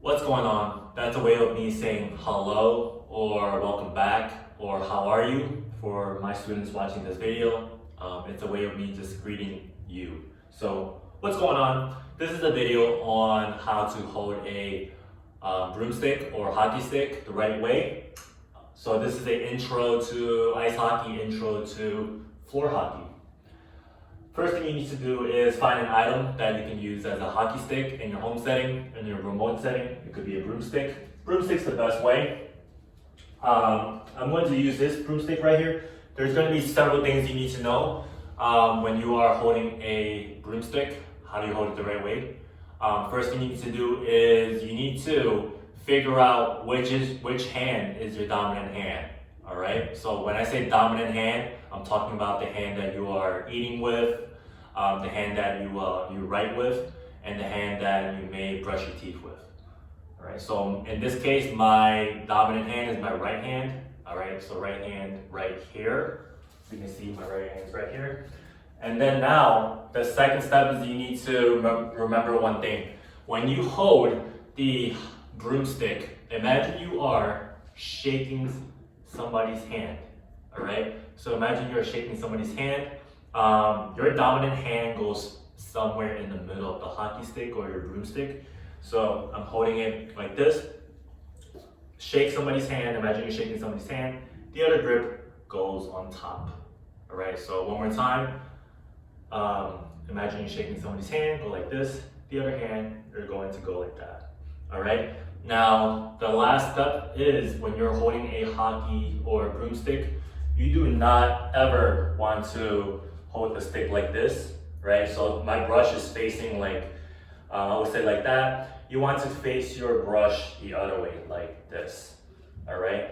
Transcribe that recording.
What's going on? That's a way of me saying hello or welcome back or how are you for my students watching this video. It's a way of me just greeting you. So what's going on? This is a video on how to hold a broomstick or hockey stick the right way. So this is an intro to ice hockey, intro to floor hockey. First thing you need to do is find an item that you can use as a hockey stick in your home setting, in your remote setting. It could be a broomstick. Broomstick's the best way. I'm going to use this broomstick right here. There's going to be several things you need to know when you are holding a broomstick. How do you hold it the right way? First thing you need to do is you need to figure out which hand is your dominant hand. All right. So when I say dominant hand, I'm talking about the hand that you are eating with, the hand that you write with, and the hand that you may brush your teeth with. All right. So in this case, my dominant hand is my right hand. All right. So right hand right here. So you can see my right hand is right here. And then now the second step is you need to remember one thing. When you hold the broomstick, imagine you are shaking somebody's hand. All right. So imagine you're shaking somebody's hand. Your dominant hand goes somewhere in the middle of the hockey stick or your broomstick. So I'm holding it like this. Shake somebody's hand. Imagine you're shaking somebody's hand. The other grip goes on top. All right. So one more time. Imagine you're shaking somebody's hand. Go like this. The other hand, you're going to go like that. All right. Now the last step is when you're holding a hockey or a broomstick, you do not ever want to hold the stick like this, right? So my brush is facing like, I would say like that. You want to face your brush the other way, like this, all right?